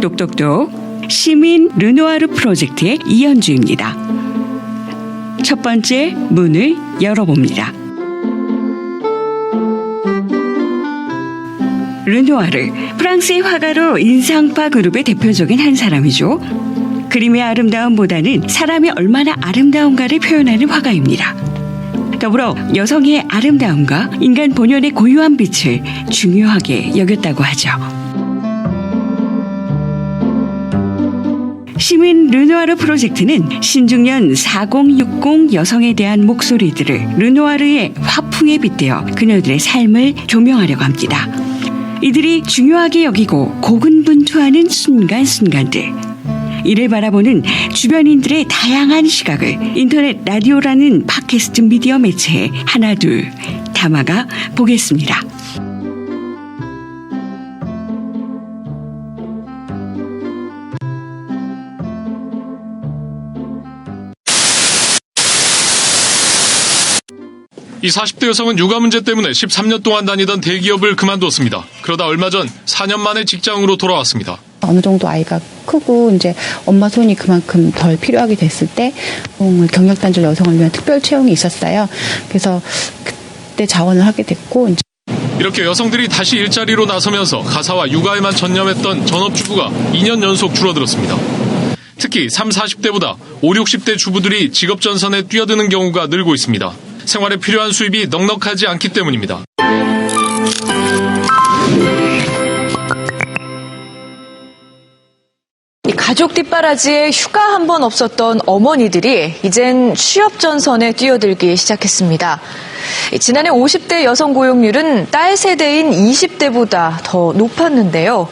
똑똑똑 시민 르누아르 프로젝트의 이현주입니다. 첫 번째 문을 열어봅니다. 르누아르, 프랑스의 화가로 인상파 그룹의 대표적인 한 사람이죠. 그림의 아름다움보다는 사람이 얼마나 아름다운가를 표현하는 화가입니다. 더불어 여성의 아름다움과 인간 본연의 고유한 빛을 중요하게 여겼다고 하죠. 시민 르누아르 프로젝트는 신중년 4060 여성에 대한 목소리들을 르누아르의 화풍에 빗대어 그녀들의 삶을 조명하려고 합니다. 이들이 중요하게 여기고 고군분투하는 순간순간들, 이를 바라보는 주변인들의 다양한 시각을 인터넷 라디오라는 팟캐스트 미디어 매체에 하나둘 담아가 보겠습니다. 이 40대 여성은 육아 문제 때문에 13년 동안 다니던 대기업을 그만뒀습니다. 그러다 얼마 전 4년 만에 직장으로 돌아왔습니다. 어느 정도 아이가 크고 이제 엄마 손이 그만큼 덜 필요하게 됐을 때 경력단절 여성을 위한 특별 채용이 있었어요. 그래서 그때 자원을 하게 됐고 이렇게 여성들이 다시 일자리로 나서면서 가사와 육아에만 전념했던 전업주부가 2년 연속 줄어들었습니다. 특히 30, 40대보다 50, 60대 주부들이 직업 전선에 뛰어드는 경우가 늘고 있습니다. 생활에 필요한 수입이 넉넉하지 않기 때문입니다. 가족 뒷바라지에 휴가 한 번 없었던 어머니들이 이젠 취업 전선에 뛰어들기 시작했습니다. 지난해 50대 여성 고용률은 딸 세대인 20대보다 더 높았는데요.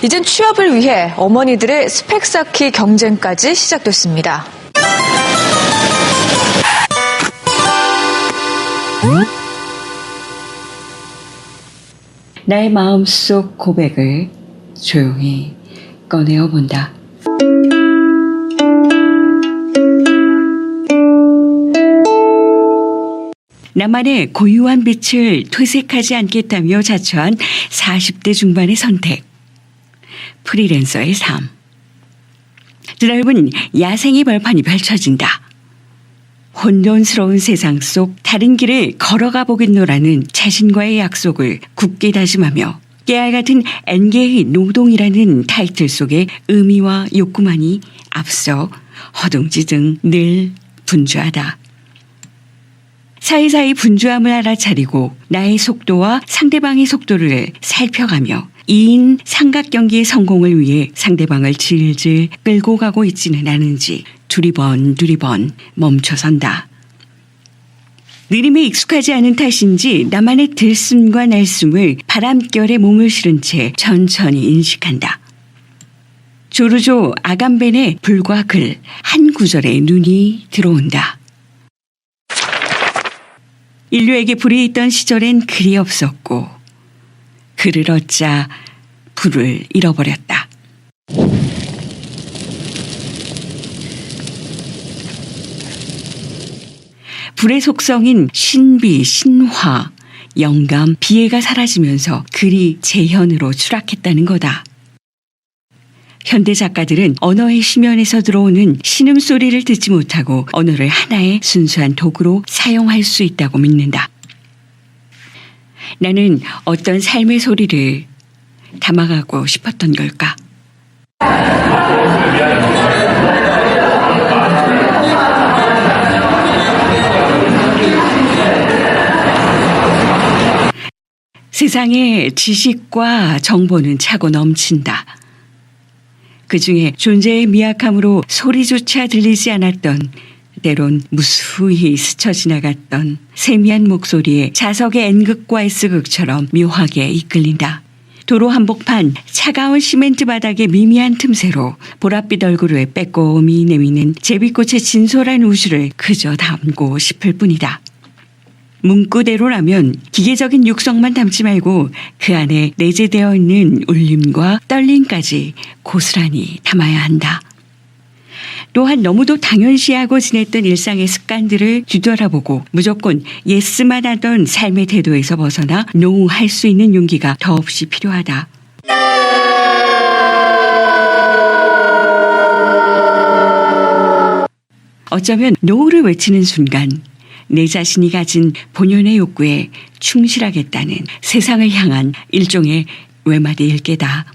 이젠 취업을 위해 어머니들의 스펙 쌓기 경쟁까지 시작됐습니다. 나의 마음속 고백을 조용히 꺼내어 본다. 나만의 고유한 빛을 퇴색하지 않겠다며 자처한 40대 중반의 선택. 프리랜서의 삶. 드넓은 야생의 벌판이 펼쳐진다. 혼돈스러운 세상 속 다른 길을 걸어가 보겠노라는 자신과의 약속을 굳게 다짐하며 깨알 같은 N개의 노동이라는 타이틀 속의 의미와 욕구만이 앞서 허둥지둥 늘 분주하다. 사이사이 분주함을 알아차리고 나의 속도와 상대방의 속도를 살펴가며 2인 삼각경기의 성공을 위해 상대방을 질질 끌고 가고 있지는 않은지 두리번 멈춰선다. 느림에 익숙하지 않은 탓인지 나만의 들숨과 날숨을 바람결에 몸을 실은 채 천천히 인식한다. 조르조 아감벤의 불과 글 한 구절에 눈이 들어온다. 인류에게 불이 있던 시절엔 글이 없었고 글을 얻자 불을 잃어버렸다. 불의 속성인 신비, 신화, 영감, 비애가 사라지면서 글이 재현으로 추락했다는 거다. 현대 작가들은 언어의 심연에서 들어오는 신음소리를 듣지 못하고 언어를 하나의 순수한 도구로 사용할 수 있다고 믿는다. 나는 어떤 삶의 소리를 담아가고 싶었던 걸까? 세상에 지식과 정보는 차고 넘친다. 그중에 존재의 미약함으로 소리조차 들리지 않았던, 때론 무수히 스쳐 지나갔던 세미한 목소리에 자석의 N극과 S극처럼 묘하게 이끌린다. 도로 한복판 차가운 시멘트 바닥의 미미한 틈새로 보랏빛 얼굴을 빼꼼히 내미는 제비꽃의 진솔한 우주를 그저 담고 싶을 뿐이다. 문구대로라면 기계적인 육성만 담지 말고 그 안에 내재되어 있는 울림과 떨림까지 고스란히 담아야 한다. 또한 너무도 당연시하고 지냈던 일상의 습관들을 뒤돌아보고 무조건 예스만 하던 삶의 태도에서 벗어나 노 할 수 있는 용기가 더없이 필요하다. 어쩌면 노를 외치는 순간 내 자신이 가진 본연의 욕구에 충실하겠다는 세상을 향한 일종의 외마디 일깨다.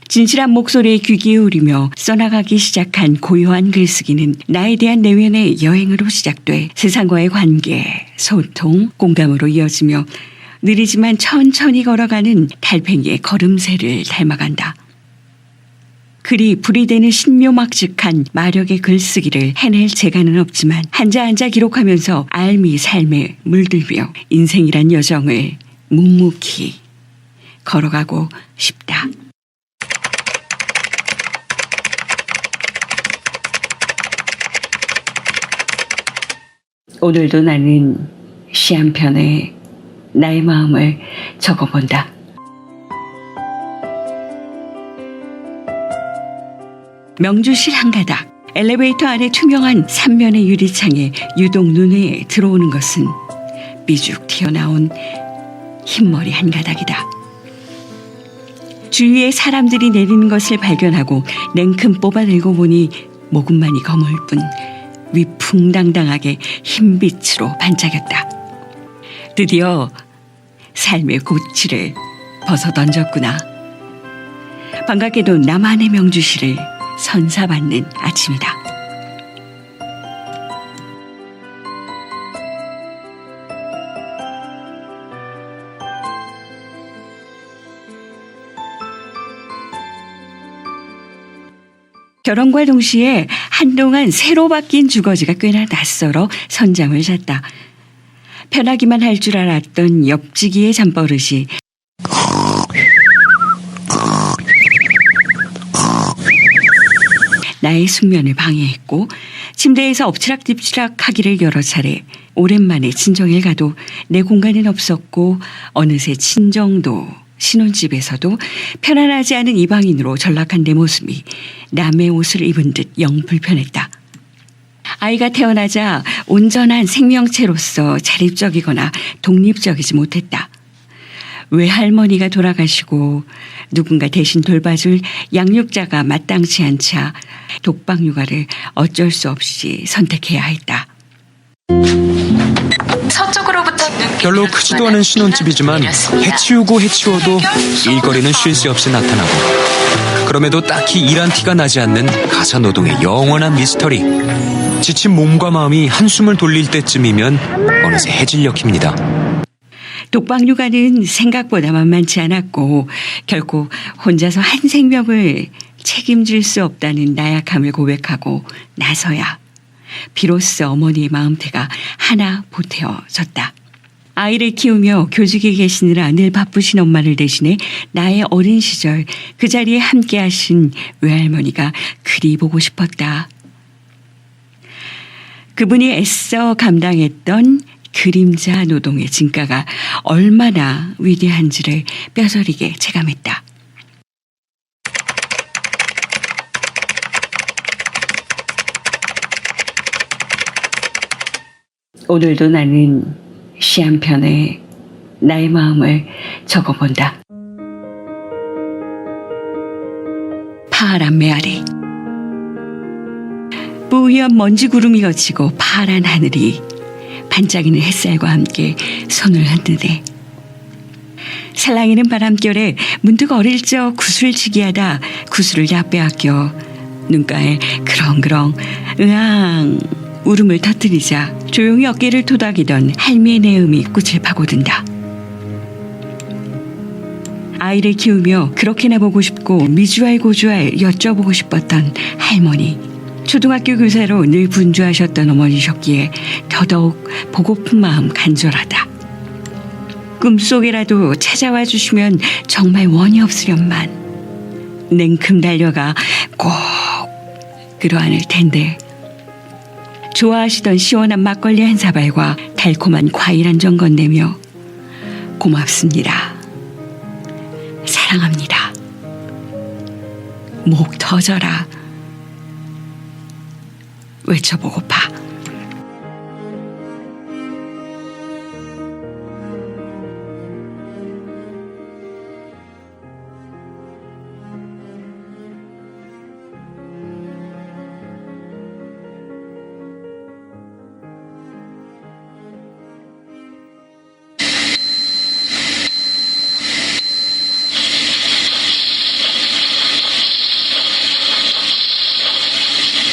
진실한 목소리에 귀 기울이며 써나가기 시작한 고요한 글쓰기는 나에 대한 내면의 여행으로 시작돼 세상과의 관계, 소통, 공감으로 이어지며 느리지만 천천히 걸어가는 달팽이의 걸음새를 닮아간다. 글이 불이 되는 신묘막직한 마력의 글쓰기를 해낼 재간은 없지만 한자 기록하면서 알미 삶에 물들며 인생이란 여정을 묵묵히 걸어가고 싶다. 오늘도 나는 시 한 편에 나의 마음을 적어본다. 명주실 한 가닥. 엘리베이터 안에 투명한 3면의 유리창에 유독 눈에 들어오는 것은 삐죽 튀어나온 흰머리 한 가닥이다. 주위에 사람들이 내리는 것을 발견하고 냉큼 뽑아들고 보니 모근만이 거물 뿐 위풍당당하게 흰빛으로 반짝였다. 드디어 삶의 고치를 벗어던졌구나. 반갑게도 나만의 명주실을 선사받는 아침이다. 결혼과 동시에 한동안 새로 바뀐 주거지가 꽤나 낯설어 선잠을 잤다. 편하기만 할 줄 알았던 옆지기의 잠버릇이 나의 숙면을 방해했고 침대에서 엎치락뒤치락 하기를 여러 차례 오랜만에 친정에 가도 내 공간은 없었고 어느새 친정도 신혼집에서도 편안하지 않은 이방인으로 전락한 내 모습이 남의 옷을 입은 듯 영 불편했다. 아이가 태어나자 온전한 생명체로서 자립적이거나 독립적이지 못했다. 외할머니가 돌아가시고 누군가 대신 돌봐줄 양육자가 마땅치 않자 독박 육아를 어쩔 수 없이 선택해야 했다. 별로 크지도 않은 신혼집이지만 해치우고 해치워도 일거리는 쉴 새 없이 나타나고 그럼에도 딱히 일한 티가 나지 않는 가사노동의 영원한 미스터리. 지친 몸과 마음이 한숨을 돌릴 때쯤이면 어느새 해질녘 힙니다. 독박 육아는 생각보다 만만치 않았고 결코 혼자서 한 생명을 책임질 수 없다는 나약함을 고백하고 나서야 비로소 어머니의 마음태가 하나 보태어졌다. 아이를 키우며 교직에 계시느라 늘 바쁘신 엄마를 대신해 나의 어린 시절 그 자리에 함께 하신 외할머니가 그리 보고 싶었다. 그분이 애써 감당했던 그림자 노동의 진가가 얼마나 위대한지를 뼈저리게 체감했다. 오늘도 나는 시 한 편에 나의 마음을 적어본다. 파란 메아리. 뿌연 먼지 구름이 걷히고 파란 하늘이 반짝이는 햇살과 함께 손을 흔드네. 살랑이는 바람결에 문득 어릴 적 구슬치기 하다 구슬을 다 빼앗겨 눈가에 그렁그렁 으앙 울음을 터뜨리자 조용히 어깨를 토닥이던 할미의 내음이 꽃을 파고든다. 아이를 키우며 그렇게나 보고 싶고 미주알 고주알 여쭤보고 싶었던 할머니. 초등학교 교사로 늘 분주하셨던 어머니셨기에 더더욱 보고픈 마음 간절하다. 꿈속에라도 찾아와 주시면 정말 원이 없으련만 냉큼 달려가 꼭 끌어안을 텐데. 좋아하시던 시원한 막걸리 한 사발과 달콤한 과일 한 점 건네며 고맙습니다. 사랑합니다. 목 터져라. 외쳐보고파.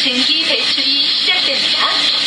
증기 배출이 시작됩니다.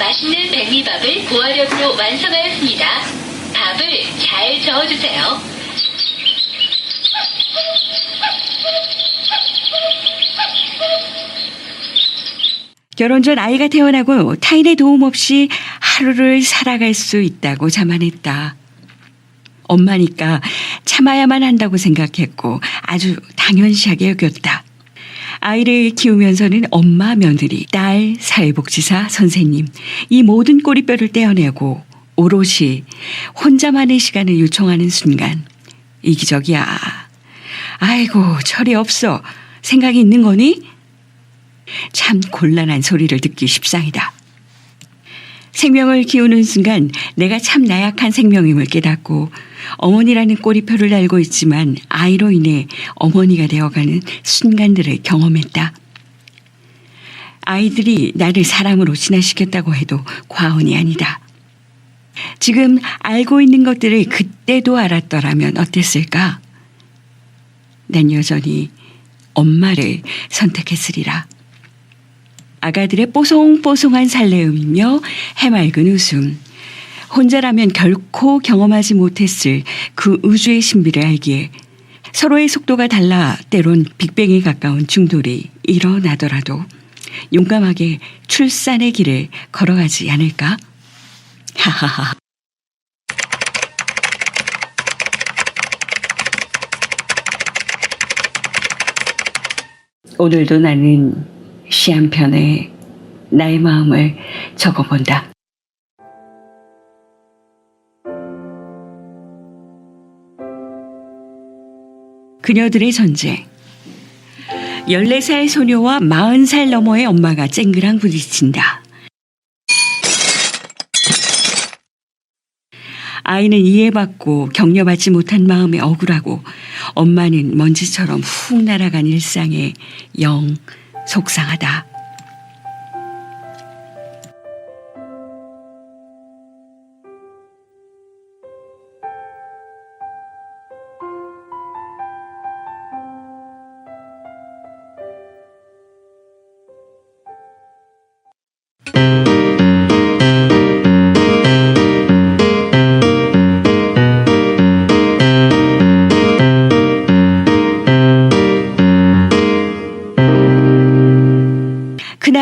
맛있는 백미밥을 고화력으로 완성하였습니다. 밥을 잘 저어주세요. 결혼 전 아이가 태어나고 타인의 도움 없이 하루를 살아갈 수 있다고 자만했다. 엄마니까 참아야만 한다고 생각했고 아주 당연시하게 여겼다. 아이를 키우면서는 엄마, 며느리, 딸, 사회복지사, 선생님 이 모든 꼬리뼈를 떼어내고 오롯이 혼자만의 시간을 요청하는 순간 이기적이야. 아이고 철이 없어. 생각이 있는 거니? 참 곤란한 소리를 듣기 십상이다. 생명을 키우는 순간 내가 참 나약한 생명임을 깨닫고 어머니라는 꼬리표를 달고 있지만 아이로 인해 어머니가 되어가는 순간들을 경험했다. 아이들이 나를 사람으로 진화시켰다고 해도 과언이 아니다. 지금 알고 있는 것들을 그때도 알았더라면 어땠을까? 난 여전히 엄마를 선택했으리라. 아가들의 뽀송뽀송한 살레음이며 해맑은 웃음. 혼자라면 결코 경험하지 못했을 그 우주의 신비를 알기에 서로의 속도가 달라 때론 빅뱅에 가까운 충돌이 일어나더라도 용감하게 출산의 길을 걸어가지 않을까? 하하하. 오늘도 나는 시 한 편에 나의 마음을 적어본다. 그녀들의 전쟁. 14살 소녀와 40살 너머의 엄마가 쨍그랑 부딪힌다. 아이는 이해받고 격려받지 못한 마음에 억울하고 엄마는 먼지처럼 훅 날아간 일상에 영 속상하다.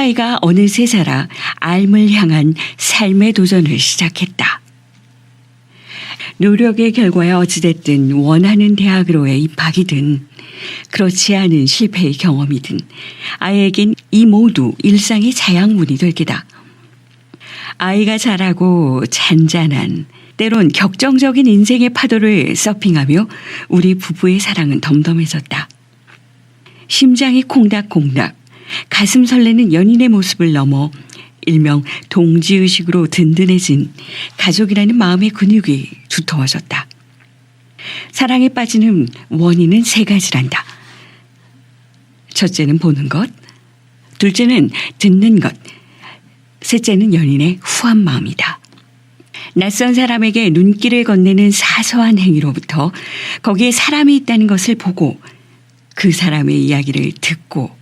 큰아이가 어느새 자라 알을 향한 삶의 도전을 시작했다. 노력의 결과에 어찌됐든 원하는 대학으로의 입학이든 그렇지 않은 실패의 경험이든 아이에겐 이 모두 일상의 자양분이 될 게다. 아이가 자라고 잔잔한 때론 격정적인 인생의 파도를 서핑하며 우리 부부의 사랑은 덤덤해졌다. 심장이 콩닥콩닥 가슴 설레는 연인의 모습을 넘어 일명 동지의식으로 든든해진 가족이라는 마음의 근육이 두터워졌다. 사랑에 빠지는 원인은 3가지란다. 첫째는 보는 것, 둘째는 듣는 것, 셋째는 연인의 후한 마음이다. 낯선 사람에게 눈길을 건네는 사소한 행위로부터 거기에 사람이 있다는 것을 보고 그 사람의 이야기를 듣고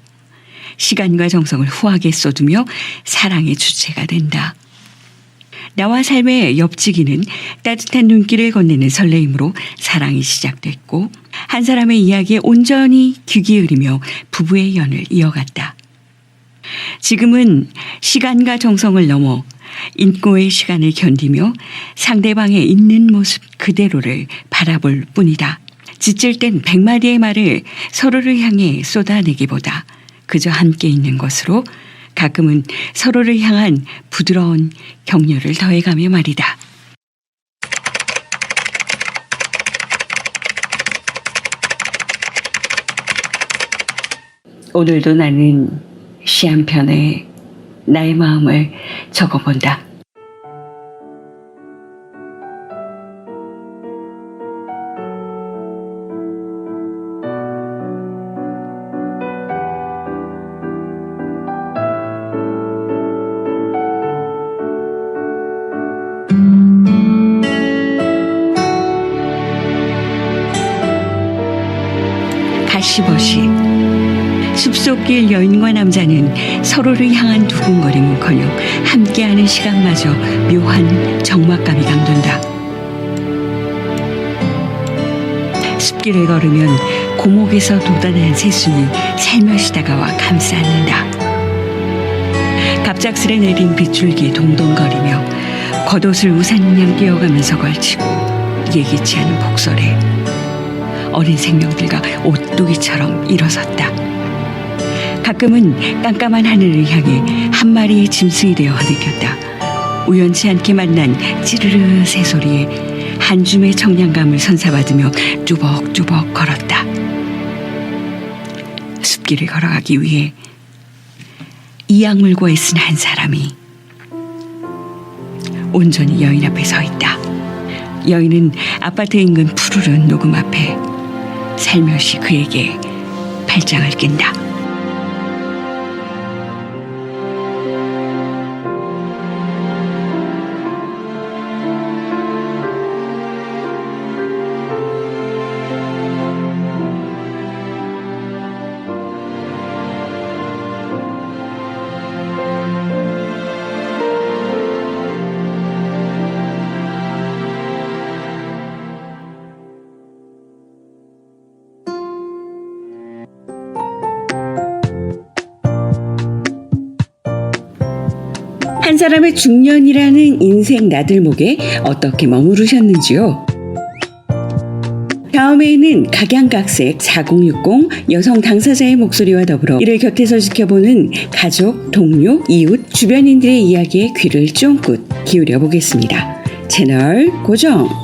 시간과 정성을 후하게 쏟으며 사랑의 주체가 된다. 나와 삶의 옆지기는 따뜻한 눈길을 건네는 설레임으로 사랑이 시작됐고 한 사람의 이야기에 온전히 귀 기울이며 부부의 연을 이어갔다. 지금은 시간과 정성을 넘어 인고의 시간을 견디며 상대방의 있는 모습 그대로를 바라볼 뿐이다. 지칠 땐 100마디의 말을 서로를 향해 쏟아내기보다 그저 함께 있는 것으로 가끔은 서로를 향한 부드러운 격려를 더해가며 말이다. 오늘도 나는 시 한 편에 나의 마음을 적어본다. 가시버시. 숲속길 여인과 남자는 서로를 향한 두근거림은커녕 함께하는 시간마저 묘한 적막감이 감돈다. 숲길을 걸으면 고목에서 돋아난 새순이 살며시 다가와 감싸 안는다. 갑작스레 내린 빗줄기 동동거리며 겉옷을 우산양 띄어가면서 걸치고 예기치 않은 폭설에 어린 생명들과 오뚜기처럼 일어섰다. 가끔은 깜깜한 하늘을 향해 한 마리의 짐승이 되어 느꼈다. 우연치 않게 만난 찌르르 새소리에 한 줌의 청량감을 선사받으며 뚜벅뚜벅 걸었다. 숲길을 걸어가기 위해 이 악물고 애쓴 한 사람이 온전히 여인 앞에 서 있다. 여인은 아파트 인근 푸르른 녹음 앞에 살며시 그에게 팔짱을 낀다. 한 사람의 중년이라는 인생 나들목에 어떻게 머무르셨는지요? 다음에는 각양각색 4060 여성 당사자의 목소리와 더불어 이를 곁에서 지켜보는 가족, 동료, 이웃, 주변인들의 이야기에 귀를 쫑긋 기울여 보겠습니다. 채널 고정!